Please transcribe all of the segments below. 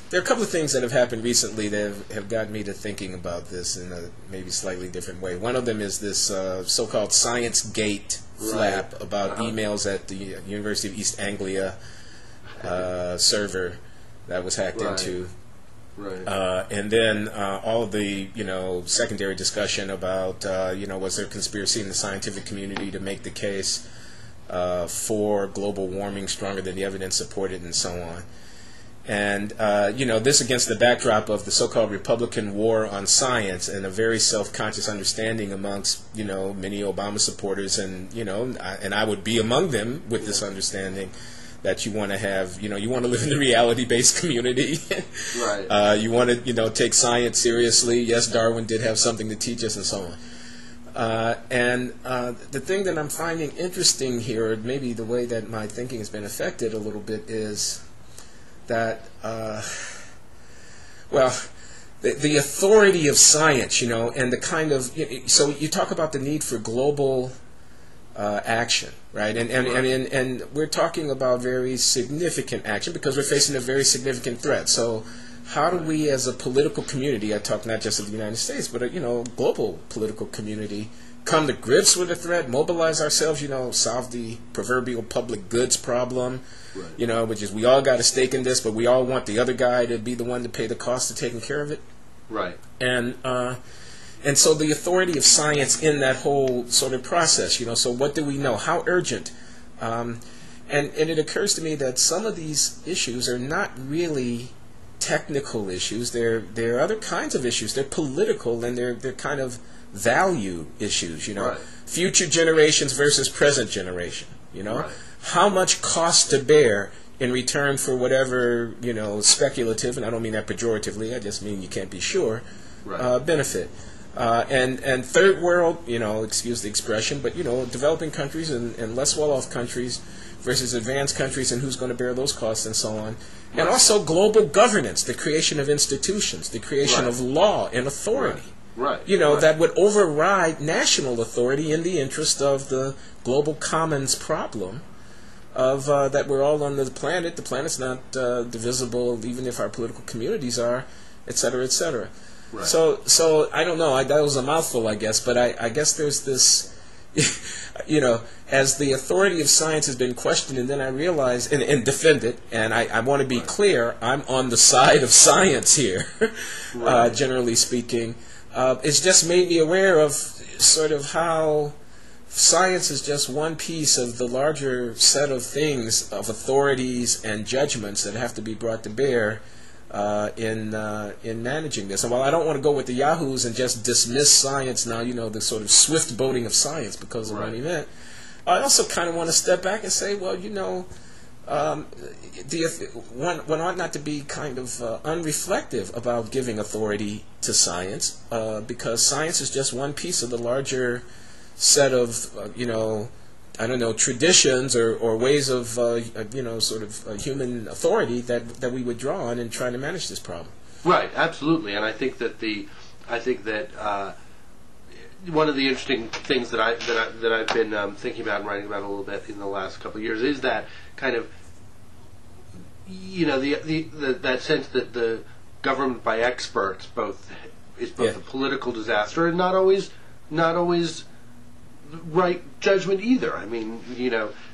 There are a couple of things that have happened recently that have gotten me to thinking about this in a maybe slightly different way. One of them is this so-called Science Gate flap about emails at the University of East Anglia server that was hacked into. And then all of the secondary discussion about was there conspiracy in the scientific community to make the case for global warming stronger than the evidence supported, and so on. And this against the backdrop of the so-called Republican war on science and a very self-conscious understanding amongst many Obama supporters, and I would be among them with this understanding that you want to have you want to live in the reality-based community. You want to take science seriously. Yes, Darwin did have something to teach us, and so on. The thing that I'm finding interesting here, or maybe the way that my thinking has been affected a little bit, is that the authority of science, and the kind of so you talk about the need for global action, right? And we're talking about very significant action because we're facing a very significant threat. So how do we, as a political community, I talk not just of the United States, but global political community, come to grips with the threat, mobilize ourselves, solve the proverbial public goods problem, which is we all got a stake in this, but we all want the other guy to be the one to pay the cost of taking care of it. And so the authority of science in that whole sort of process, so what do we know? How urgent? And it occurs to me that some of these issues are not really technical issues. They're other kinds of issues. They're political, and they're kind of value issues, future generations versus present generation, how much cost to bear in return for whatever, speculative, and I don't mean that pejoratively, I just mean you can't be sure, benefit. And third world, excuse the expression, but, developing countries and less well-off countries versus advanced countries, and who's going to bear those costs, and so on. And also global governance, the creation of institutions, the creation of law and authority. That would override national authority in the interest of the global commons problem of that we're all on the planet. The planet's not divisible, even if our political communities are, et cetera, et cetera. So I don't know. That was a mouthful, I guess. But I guess there's this, as the authority of science has been questioned, and then I realize, and defend it, and I want to be clear, I'm on the side of science here, generally speaking. It's just made me aware of sort of how science is just one piece of the larger set of things, of authorities and judgments that have to be brought to bear in managing this. And while I don't want to go with the yahoos and just dismiss science now, the sort of swift boating of science because of one event, I also kind of want to step back and say, well, one ought not to be kind of unreflective about giving authority to science, because science is just one piece of the larger set of, traditions or ways of, sort of human authority that we would draw on in trying to manage this problem. Right, absolutely, and I think that one of the interesting things that I've been thinking about and writing about a little bit in the last couple of years is that kind of that sense that the government by experts is both a political disaster and not always right judgment either. I mean,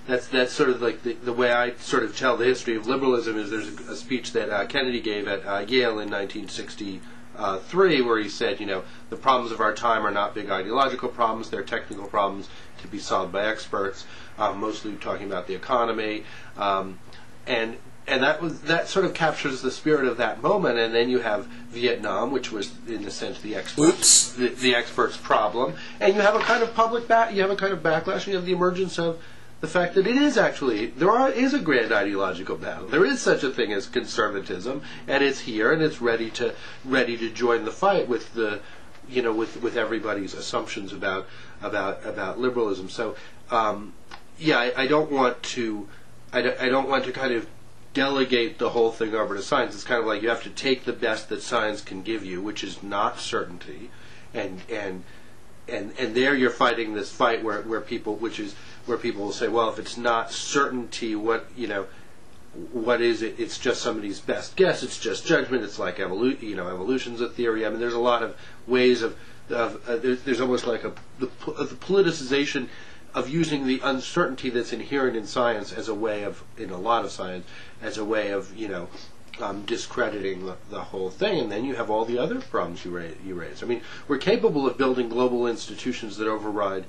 that's sort of like the way I sort of tell the history of liberalism is there's a speech that Kennedy gave at Yale in 1963 where he said, the problems of our time are not big ideological problems, they're technical problems to be solved by experts, mostly talking about the economy, and that sort of captures the spirit of that moment. And then you have Vietnam, which was in a sense the experts' problem, and you have a kind of you have a kind of backlash, and you have the emergence of the fact that it is actually is a grand ideological battle. There is such a thing as conservatism, and it's here, and it's ready to join the fight with the with everybody's assumptions about liberalism. So I don't want to kind of delegate the whole thing over to science. It's kind of like you have to take the best that science can give you, which is not certainty, and there you're fighting this fight where people will say, well, if it's not certainty, what what is it? It's just somebody's best guess. It's just judgment. It's like evolution's a theory. I mean, there's a lot of ways of there's almost like the politicization of using the uncertainty that's inherent in science as a way of, in a lot of science, as a way of discrediting the whole thing. And then you have all the other problems you raise. I mean, we're capable of building global institutions that override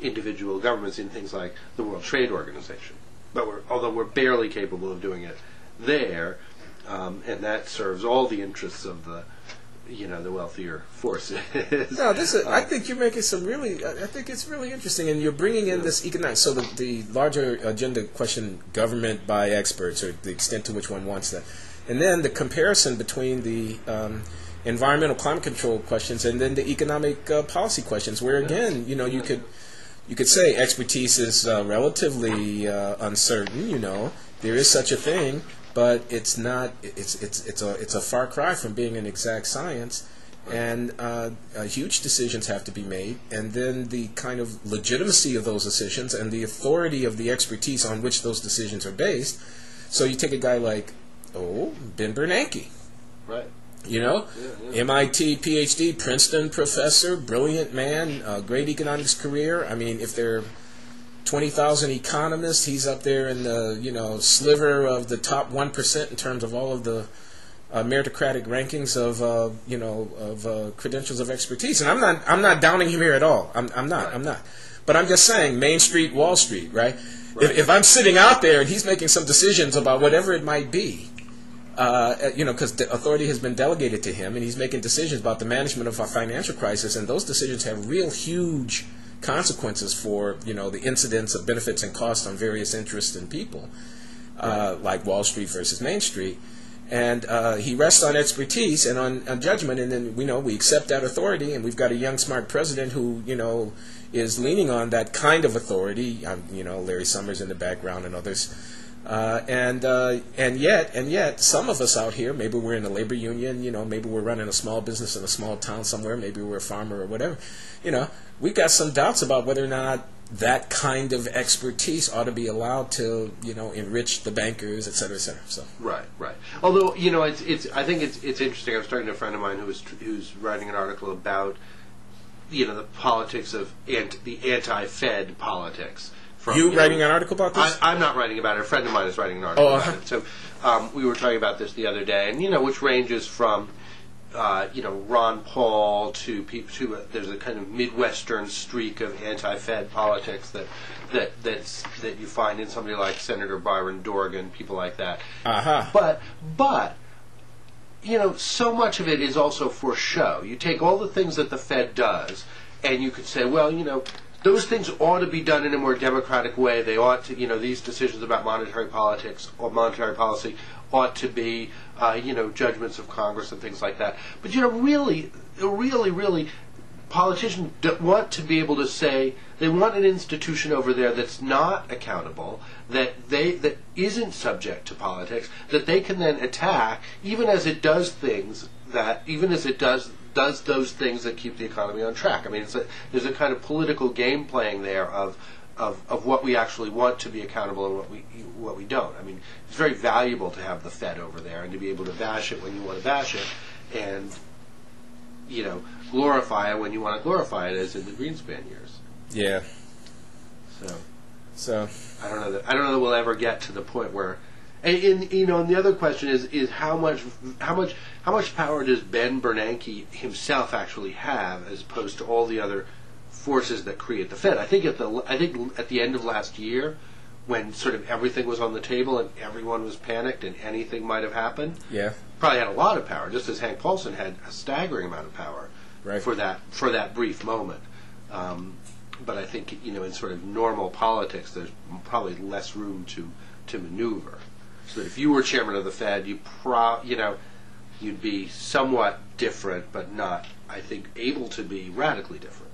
individual governments in things like the World Trade Organization. But although we're barely capable of doing it there, and that serves all the interests of the wealthier forces. No, I think you're making some really. I think it's really interesting, and you're bringing in this economic. So the larger agenda question, government by experts, or the extent to which one wants that, and then the comparison between the environmental climate control questions and then the economic policy questions, where again, you could say expertise is relatively uncertain. There is such a thing. But it's not. It's a far cry from being an exact science, and huge decisions have to be made. And then the kind of legitimacy of those decisions and the authority of the expertise on which those decisions are based. So you take a guy like Ben Bernanke, right? MIT PhD, Princeton professor, brilliant man, great economics career. I mean, if they're 20,000 economists, he's up there in the sliver of the top 1% in terms of all of the meritocratic rankings of credentials of expertise. And I'm not downing him here at all. I'm not. But I'm just saying, Main Street, Wall Street, right? If I'm sitting out there and he's making some decisions about whatever it might be, because the authority has been delegated to him, and he's making decisions about the management of our financial crisis, and those decisions have real huge consequences for the incidence of benefits and costs on various interests and people, like Wall Street versus Main Street, and he rests on expertise and on judgment, and then we accept that authority, and we've got a young smart president who is leaning on that kind of authority. Larry Summers in the background and others, and yet some of us out here, maybe we're in a labor union, maybe we're running a small business in a small town somewhere, maybe we're a farmer or whatever, we've got some doubts about whether or not that kind of expertise ought to be allowed to, enrich the bankers, et cetera, et cetera. So right. Although I think it's interesting. I was talking to a friend of mine who's writing an article about the politics of the anti-Fed politics. Writing an article about this? I'm not writing about it. A friend of mine is writing an article about it. So we were talking about this the other day, and which ranges from Ron Paul to people to there's a kind of Midwestern streak of anti-Fed politics that you find in somebody like Senator Byron Dorgan, people like that. But so much of it is also for show. You take all the things that the Fed does, and you could say, well, those things ought to be done in a more democratic way. They ought to, these decisions about monetary politics or monetary policy ought to be, judgments of Congress and things like that. But, really, politicians want to be able to say they want an institution over there that's not accountable, that isn't subject to politics, that they can then attack, even as it does things does those things that keep the economy on track. I mean, there's a kind of political game playing there of what we actually want to be accountable and what we don't. I mean, it's very valuable to have the Fed over there and to be able to bash it when you want to bash it, and glorify it when you want to glorify it, as in the Greenspan years. Yeah. So I don't know that we'll ever get to the point where. And the other question is how much power does Ben Bernanke himself actually have, as opposed to all the other forces that create the Fed? I think at the end of last year, when sort of everything was on the table and everyone was panicked and anything might have happened, probably had a lot of power, just as Hank Paulson had a staggering amount of power for that brief moment. But I think in sort of normal politics, there's probably less room to maneuver. So that if you were chairman of the Fed, you'd be somewhat different, but not, I think, able to be radically different.